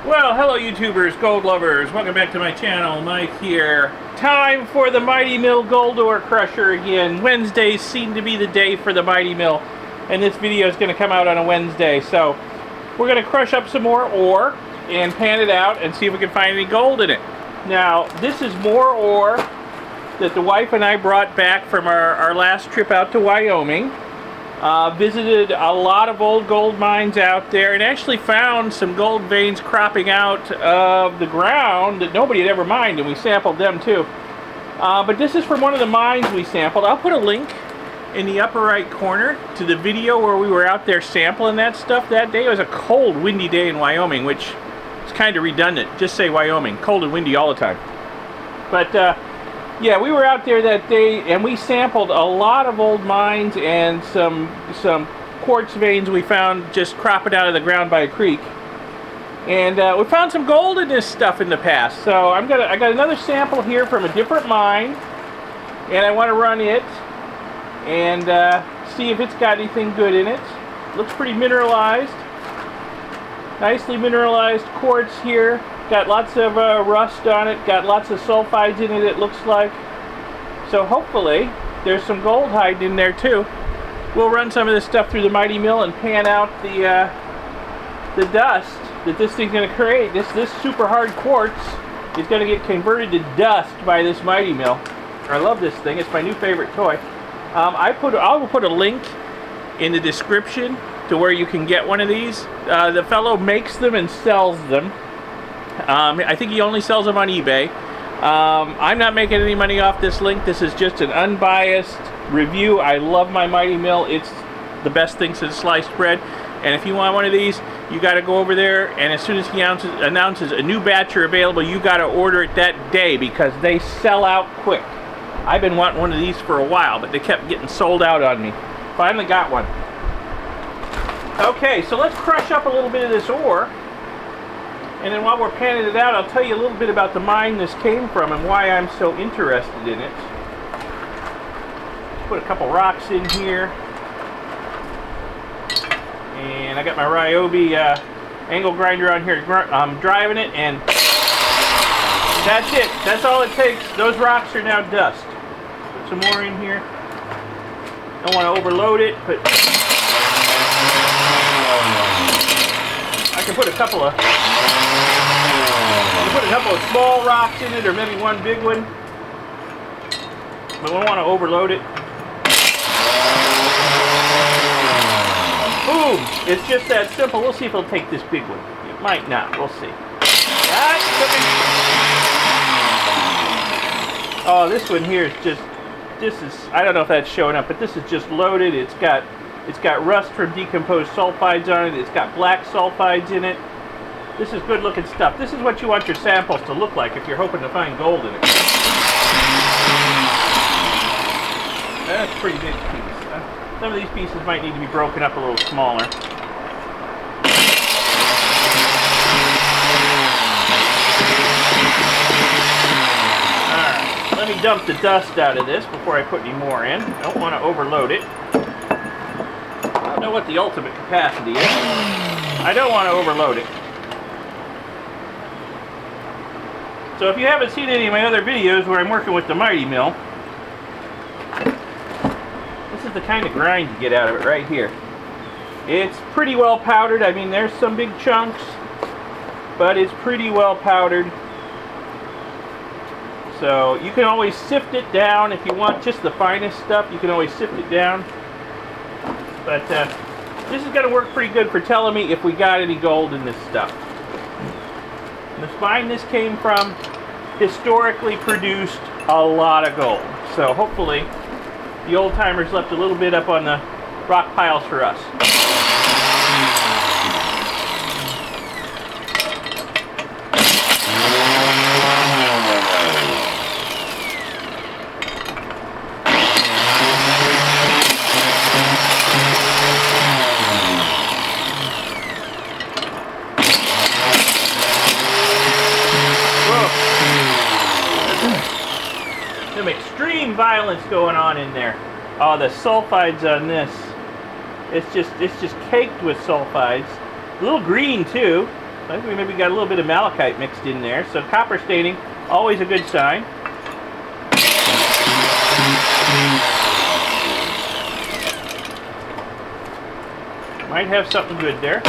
Well, hello YouTubers, gold lovers, welcome back to my channel. Mike here. Time for the Mighty Mill gold ore crusher again. Wednesdays seem to be the day for the Mighty Mill, and this video is going to come out on a Wednesday. So we're going to crush up some more ore and pan it out and see if we can find any gold in it. Now, this is more ore that the wife and I brought back from our last trip out to Wyoming. Visited a lot of old gold mines out there and actually found some gold veins cropping out of the ground that nobody had ever mined, and we sampled them too. But this is from one of the mines we sampled. I'll put a link in the upper right corner to the video where we were out there sampling that stuff that day. It was a cold, windy day in Wyoming, which is kind of redundant. Just say Wyoming. Cold and windy all the time. But yeah, we were out there that day and we sampled a lot of old mines and some quartz veins we found just cropping out of the ground by a creek. And we found some gold in this stuff in the past. So I got another sample here from a different mine, and I want to run it and see if it's got anything good in it. Looks pretty mineralized. Nicely mineralized quartz here. Got lots of rust on it, got lots of sulfides in it, it looks like. So hopefully there's some gold hiding in there too. We'll run some of this stuff through the Mighty Mill and pan out the dust that this thing's going to create. This super hard quartz is going to get converted to dust by this Mighty Mill. I love this thing. It's my new favorite toy. I will put a link in the description to where you can get one of these. The fellow makes them and sells them. I think he only sells them on eBay. I'm not making any money off this link. This is just an unbiased review. I love my Mighty Mill. It's the best thing since sliced bread. And if you want one of these, you got to go over there, and as soon as he announces a new batch are available, you got to order it that day because they sell out quick. I've been wanting one of these for a while, but they kept getting sold out on me. Finally got one. Okay, so let's crush up a little bit of this ore. And then while we're panning it out, I'll tell you a little bit about the mine this came from and why I'm so interested in it. Put a couple rocks in here. And I got my Ryobi angle grinder on here. I'm driving it, and that's it. That's all it takes. Those rocks are now dust. Put some more in here. Don't want to overload it, but I can put a couple of small rocks in it, or maybe one big one. But we don't want to overload it. Boom! It's just that simple. We'll see if it'll take this big one. It might not. We'll see. Oh, this one here is just. I don't know if that's showing up, but this is just loaded. It's got rust from decomposed sulfides on it. It's got black sulfides in it. This is good looking stuff. This is what you want your samples to look like if you're hoping to find gold in it. That's a pretty big piece. Some of these pieces might need to be broken up a little smaller. Alright, let me dump the dust out of this before I put any more in. I don't want to overload it. I don't know what the ultimate capacity is. I don't want to overload it. So if you haven't seen any of my other videos where I'm working with the Mighty Mill, this is the kind of grind you get out of it right here. It's pretty well powdered. I mean, there's some big chunks, but it's pretty well powdered. So you can always sift it down if you want just the finest stuff. You can always sift it down. But this is going to work pretty good for telling me if we got any gold in this stuff. The mine this came from historically produced a lot of gold. So hopefully the old timers left a little bit up on the rock piles for us. Some extreme violence going on in there. Oh, the sulfides on this. It's just caked with sulfides. A little green too. I think we maybe got a little bit of malachite mixed in there. So copper staining, always a good sign. Might have something good there.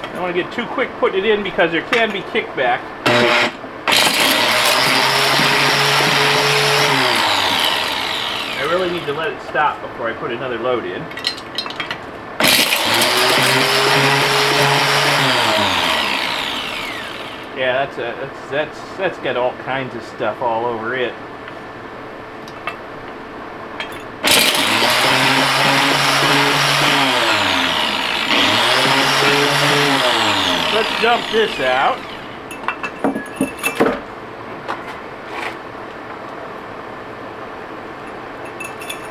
I don't want to get too quick putting it in because there can be kickback. I really need to let it stop before I put another load in. Yeah, that's got all kinds of stuff all over it. Let's dump this out.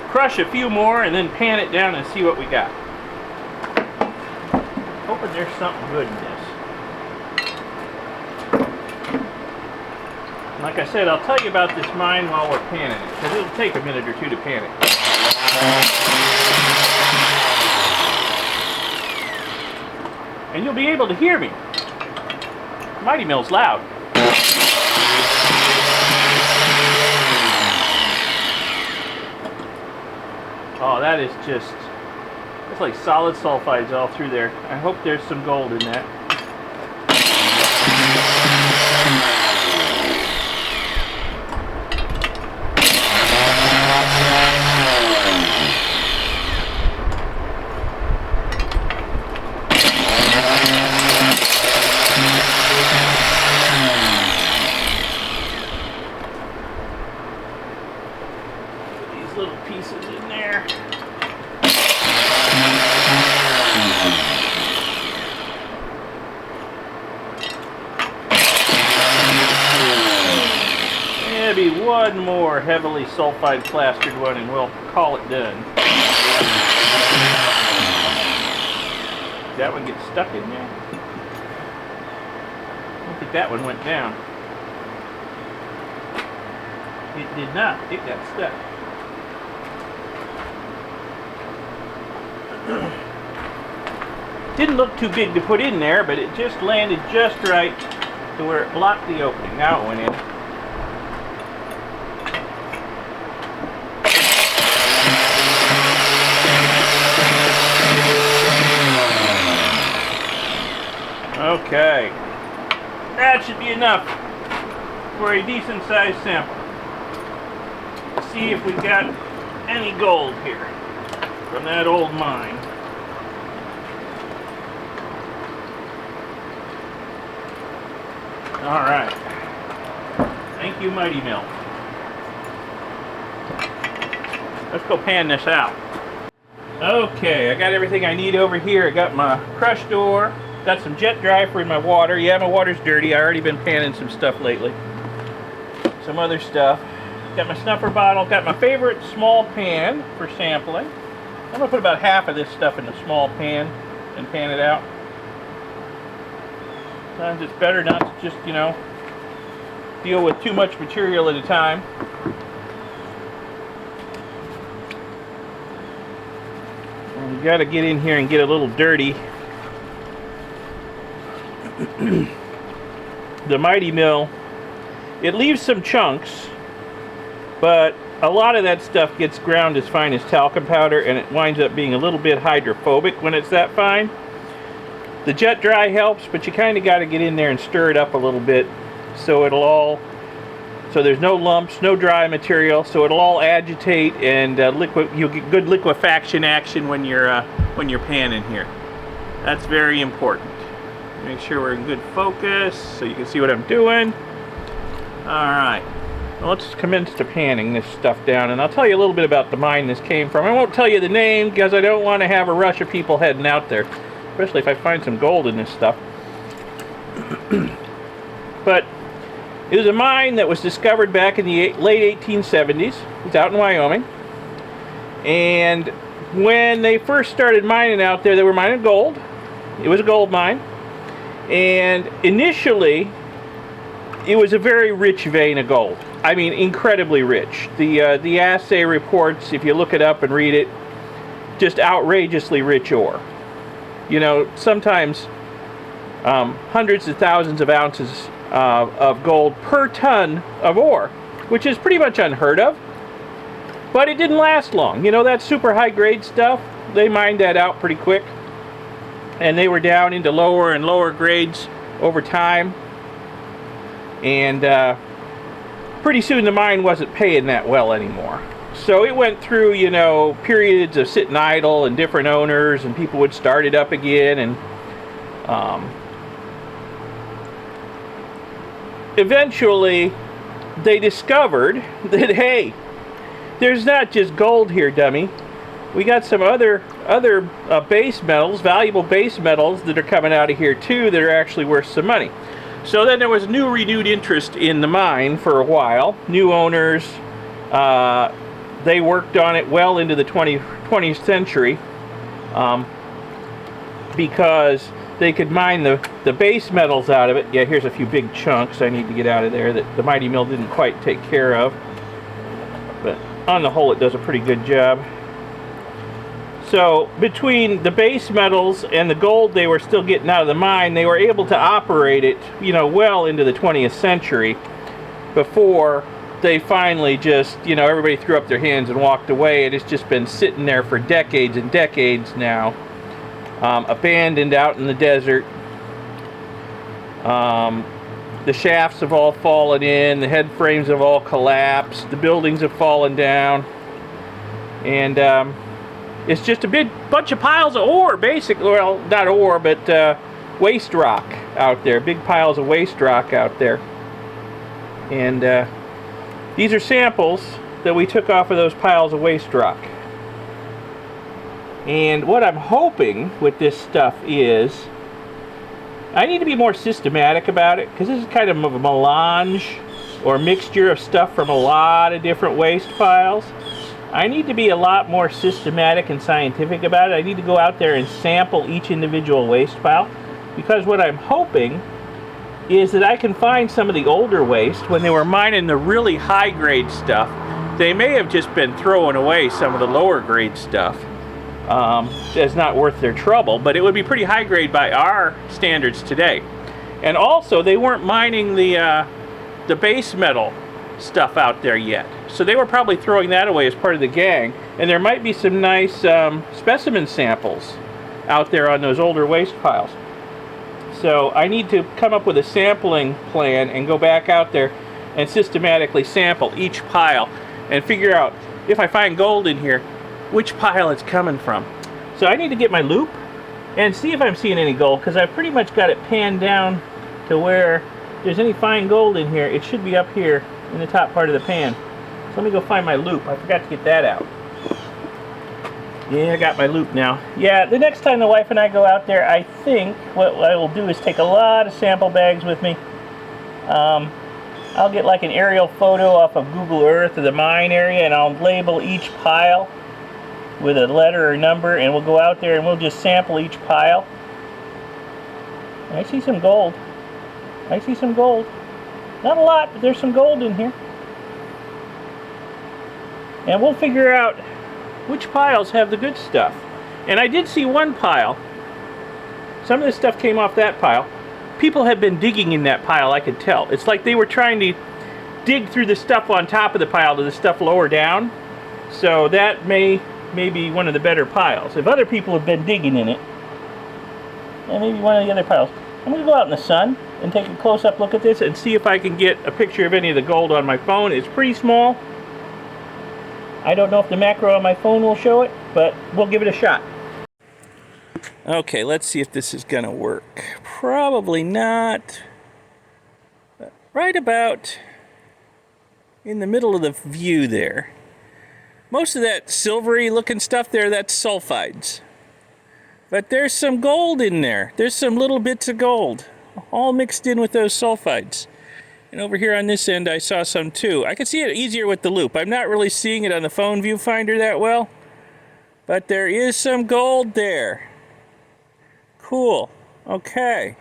Crush a few more and then pan it down and see what we got. Hoping there's something good in this. Like I said, I'll tell you about this mine while we're panning it, because it'll take a minute or two to pan it. And you'll be able to hear me. Mighty Mill's loud. Oh, that is just, it's like solid sulfides all through there. I hope there's some gold in that. Little pieces in there. Maybe one more heavily sulfide plastered one and we'll call it done. Did that one get stuck in there? I don't think that one went down. It did not. It got stuck. Didn't look too big to put in there, but it just landed just right to where it blocked the opening. Now it went in. Okay. That should be enough for a decent sized sample. Let's see if we've got any gold here from that old mine. All right. Thank you, Mighty Mill. Let's go pan this out. Okay, I got everything I need over here. I got my crushed ore, got some jet dry for my water. Yeah, my water's dirty. I've already been panning some stuff lately. Some other stuff. Got my snuffer bottle, got my favorite small pan for sampling. I'm going to put about half of this stuff in the small pan and pan it out. Sometimes it's better not to just, you know, deal with too much material at a time. And you got to get in here and get a little dirty. The Mighty Mill, it leaves some chunks, but a lot of that stuff gets ground as fine as talcum powder, and it winds up being a little bit hydrophobic when it's that fine. The jet dry helps, but you kind of got to get in there and stir it up a little bit so it'll all, so there's no lumps, no dry material, so it'll all agitate and you'll get good liquefaction action when you're panning here. That's very important. Make sure we're in good focus so you can see what I'm doing. All right. Well, let's commence to panning this stuff down, and I'll tell you a little bit about the mine this came from. I won't tell you the name because I don't want to have a rush of people heading out there, especially if I find some gold in this stuff. But it was a mine that was discovered back in the late 1870s. It's out in Wyoming. And when they first started mining out there, they were mining gold. It was a gold mine. And initially, it was a very rich vein of gold. I mean, incredibly rich. The assay reports, if you look it up and read it, just outrageously rich ore. You know, sometimes hundreds of thousands of ounces of gold per ton of ore, which is pretty much unheard of. But it didn't last long. You know, that super high grade stuff, they mined that out pretty quick. And they were down into lower and lower grades over time. And pretty soon the mine wasn't paying that well anymore. So it went through, you know, periods of sitting idle and different owners, and people would start it up again. And eventually they discovered that, hey, there's not just gold here, dummy. We got some other base metals, valuable base metals that are coming out of here too, that are actually worth some money. So then there was renewed interest in the mine for a while. New owners, they worked on it well into the 20th century because they could mine the base metals out of it. Yeah, here's a few big chunks I need to get out of there that the mighty mill didn't quite take care of. But on the whole, it does a pretty good job. So between the base metals and the gold they were still getting out of the mine, they were able to operate it, you know, well into the 20th century before they finally just, you know, everybody threw up their hands and walked away. And it's just been sitting there for decades and decades now, abandoned out in the desert. The shafts have all fallen in, the head frames have all collapsed, the buildings have fallen down, and it's just a big bunch of piles of ore, basically. Well, not ore, but waste rock out there. Big piles of waste rock out there. And these are samples that we took off of those piles of waste rock. And what I'm hoping with this stuff is, I need to be more systematic about it, because this is kind of a melange or mixture of stuff from a lot of different waste piles. I need to be a lot more systematic and scientific about it. I need to go out there and sample each individual waste pile, because what I'm hoping is that I can find some of the older waste. When they were mining the really high grade stuff, they may have just been throwing away some of the lower grade stuff. It's not worth their trouble, but it would be pretty high grade by our standards today. And also, they weren't mining the base metal stuff out there yet, so they were probably throwing that away as part of the gang. And there might be some nice specimen samples out there on those older waste piles. So I need to come up with a sampling plan and go back out there and systematically sample each pile and figure out, if I find gold in here, which pile it's coming from. So I need to get my loop and see if I'm seeing any gold, because I've pretty much got it panned down to where if there's any fine gold in here, it should be up here in the top part of the pan. So let me go find my loop. I forgot to get that out. Yeah, I got my loop now. Yeah, the next time the wife and I go out there, I think what I will do is take a lot of sample bags with me. I'll get like an aerial photo off of Google Earth of the mine area, and I'll label each pile with a letter or number, and we'll go out there and we'll just sample each pile. I see some gold. I see some gold. Not a lot, but there's some gold in here. And we'll figure out which piles have the good stuff. And I did see one pile. Some of the stuff came off that pile. People have been digging in that pile, I could tell. It's like they were trying to dig through the stuff on top of the pile to the stuff lower down. So that may be one of the better piles. If other people have been digging in it, and maybe one of the other piles. I'm going to go out in the sun and take a close-up look at this and see if I can get a picture of any of the gold on my phone. It's pretty small. I don't know if the macro on my phone will show it, but we'll give it a shot. Okay, let's see if this is going to work. Probably not. Right about in the middle of the view there. Most of that silvery looking stuff there, that's sulfides. But there's some gold in there. There's some little bits of gold, all mixed in with those sulfides. And over here on this end, I saw some too. I can see it easier with the loop. I'm not really seeing it on the phone viewfinder that well, but there is some gold there. Cool. Okay.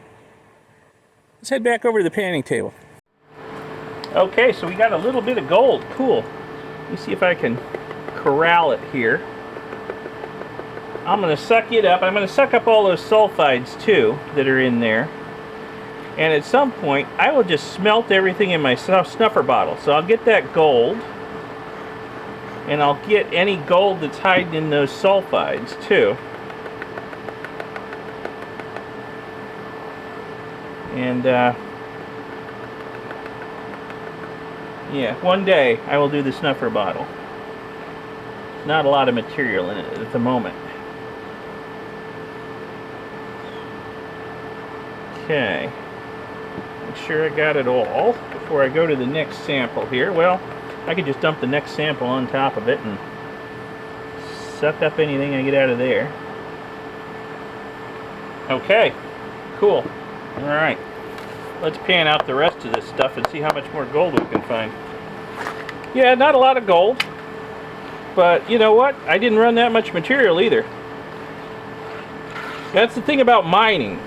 Let's head back over to the panning table. Okay, so we got a little bit of gold. Cool. Let me see if I can corral it here. I'm going to suck it up. I'm going to suck up all those sulfides too that are in there. And at some point, I will just smelt everything in my snuffer bottle. So I'll get that gold. And I'll get any gold that's hiding in those sulfides too. And yeah, one day I will do the snuffer bottle. Not a lot of material in it at the moment. Okay. Make sure I got it all before I go to the next sample here. Well, I could just dump the next sample on top of it and suck up anything I get out of there. Okay, cool. Alright, let's pan out the rest of this stuff and see how much more gold we can find. Yeah, not a lot of gold, but you know what? I didn't run that much material either. That's the thing about mining.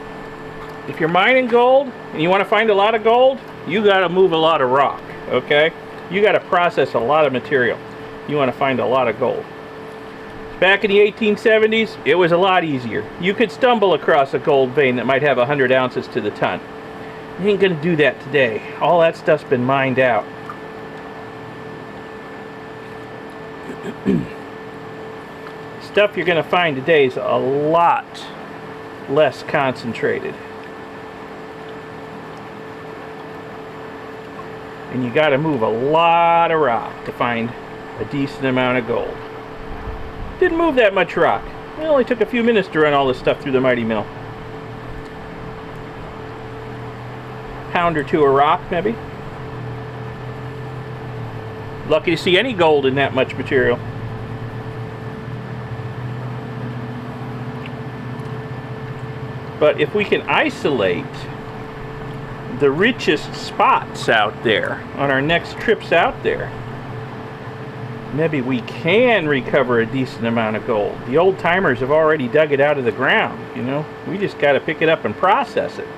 If you're mining gold and you want to find a lot of gold, you got to move a lot of rock, okay? You got to process a lot of material. You want to find a lot of gold. Back in the 1870s, it was a lot easier. You could stumble across a gold vein that might have 100 ounces to the ton. You ain't gonna do that today. All that stuff's been mined out. Stuff you're gonna find today is a lot less concentrated. And you gotta move a lot of rock to find a decent amount of gold. Didn't move that much rock. It only took a few minutes to run all this stuff through the mighty mill. Pound or two of rock, maybe. Lucky to see any gold in that much material. But if we can isolate the richest spots out there on our next trips out there, maybe we can recover a decent amount of gold. The old timers have already dug it out of the ground, you know. We just got to pick it up and process it.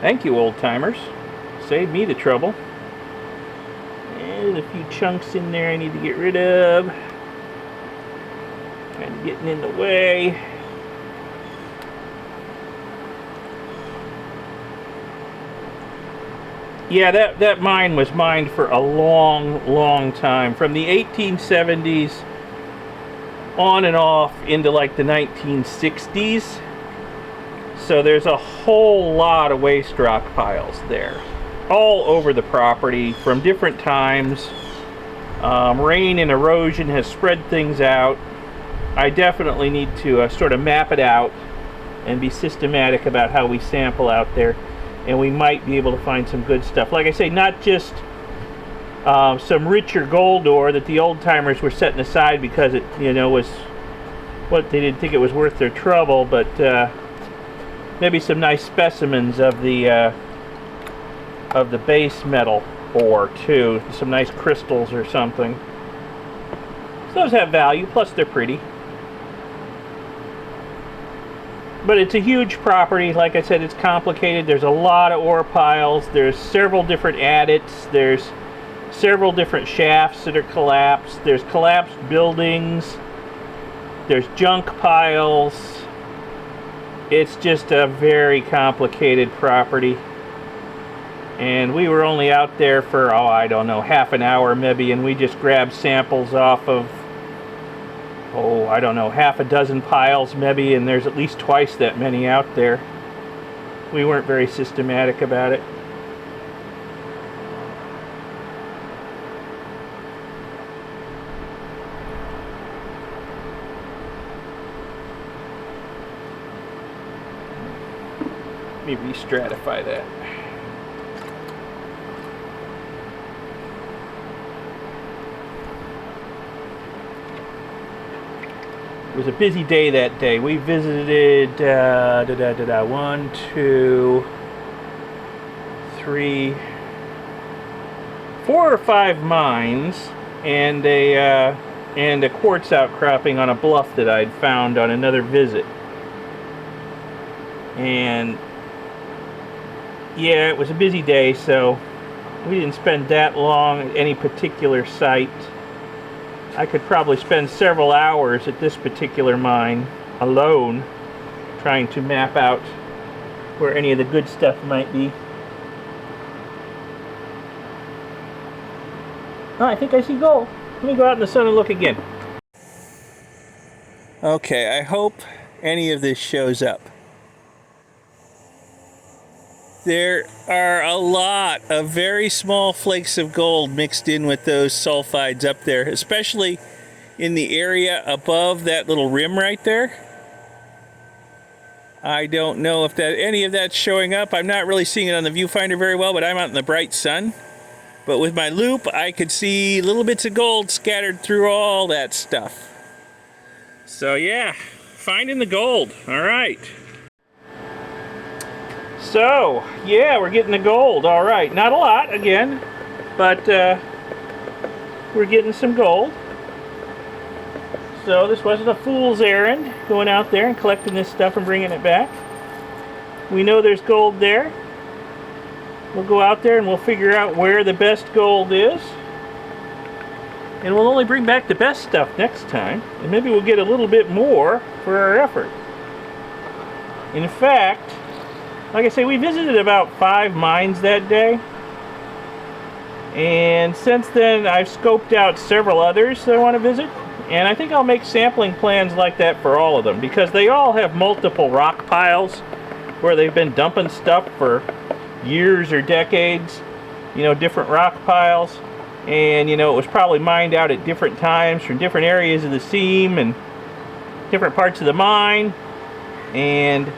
Thank you, old timers. Saved me the trouble. There's a few chunks in there I need to get rid of. Kind of getting in the way. Yeah, that mine was mined for a long time. From the 1870s on and off into like the 1960s. So there's a whole lot of waste rock piles there. All over the property from different times. Rain and erosion has spread things out. I definitely need to sort of map it out and be systematic about how we sample out there. And we might be able to find some good stuff. Like I say, not just some richer gold ore that the old timers were setting aside because it, you know, was what they didn't think it was worth their trouble, but maybe some nice specimens of the base metal ore too. Some nice crystals or something. So those have value. Plus, they're pretty. But it's a huge property. Like I said, it's complicated. There's a lot of ore piles. There's several different adits. There's several different shafts that are collapsed. There's collapsed buildings. There's junk piles. It's just a very complicated property. And we were only out there for, oh, I don't know, half an hour maybe, and we just grabbed samples off of, oh, I don't know, half a dozen piles maybe, and there's at least twice that many out there. We weren't very systematic about it. Let me re-stratify that. It was a busy day that day. We visited 1, 2, 3, 4 or 5 mines and a quartz outcropping on a bluff that I'd found on another visit. And yeah, it was a busy day, so we didn't spend that long at any particular site. I could probably spend several hours at this particular mine alone trying to map out where any of the good stuff might be. Oh, I think I see gold. Let me go out in the sun and look again. Okay, I hope any of this shows up. There are a lot of very small flakes of gold mixed in with those sulfides up there, especially in the area above that little rim right there. I don't know if any of that's showing up. I'm not really seeing it on the viewfinder very well, but I'm out in the bright sun. But with my loupe, I could see little bits of gold scattered through all that stuff. So yeah, finding the gold. All right. So, yeah, we're getting the gold. All right. Not a lot, again, but we're getting some gold. So this wasn't a fool's errand, going out there and collecting this stuff and bringing it back. We know there's gold there. We'll go out there and we'll figure out where the best gold is. And we'll only bring back the best stuff next time. And maybe we'll get a little bit more for our effort. In fact, like I say, we visited about 5 mines that day. And since then, I've scoped out several others that I want to visit. And I think I'll make sampling plans like that for all of them, because they all have multiple rock piles where they've been dumping stuff for years or decades. You know, different rock piles. And, you know, it was probably mined out at different times from different areas of the seam and different parts of the mine. And,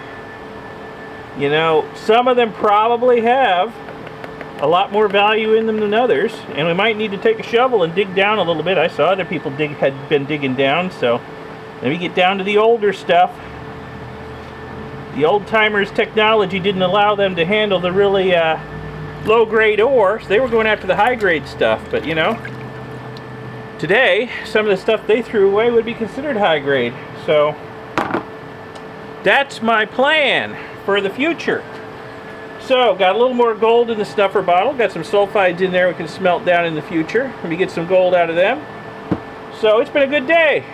you know, some of them probably have a lot more value in them than others, and we might need to take a shovel and dig down a little bit. I saw other people had been digging down, so maybe get down to the older stuff. The old-timers' technology didn't allow them to handle the really low-grade ore, so they were going after the high-grade stuff. But, you know, today, some of the stuff they threw away would be considered high-grade. So that's my plan for the future. So, got a little more gold in the stuffer bottle. Got some sulfides in there we can smelt down in the future. Maybe get some gold out of them. So, it's been a good day.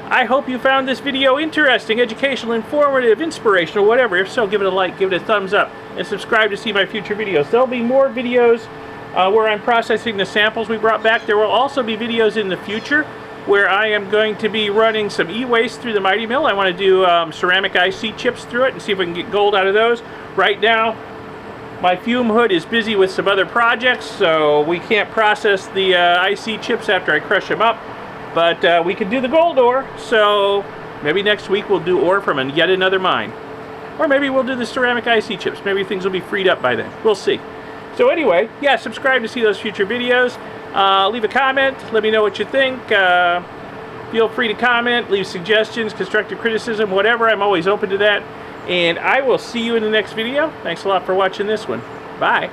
I hope you found this video interesting, educational, informative, inspirational, whatever. If so, give it a like, give it a thumbs up, and subscribe to see my future videos. There'll be more videos where I'm processing the samples we brought back. There will also be videos in the future where I am going to be running some e-waste through the Mighty Mill. I want to do ceramic IC chips through it and see if we can get gold out of those. Right now, my fume hood is busy with some other projects, so we can't process the IC chips after I crush them up. But we can do the gold ore, so maybe next week we'll do ore from yet another mine. Or maybe we'll do the ceramic IC chips. Maybe things will be freed up by then. We'll see. So anyway, yeah, subscribe to see those future videos. Leave a comment. Let me know what you think. Feel free to comment, leave suggestions, constructive criticism, whatever. I'm always open to that. And I will see you in the next video. Thanks a lot for watching this one. Bye.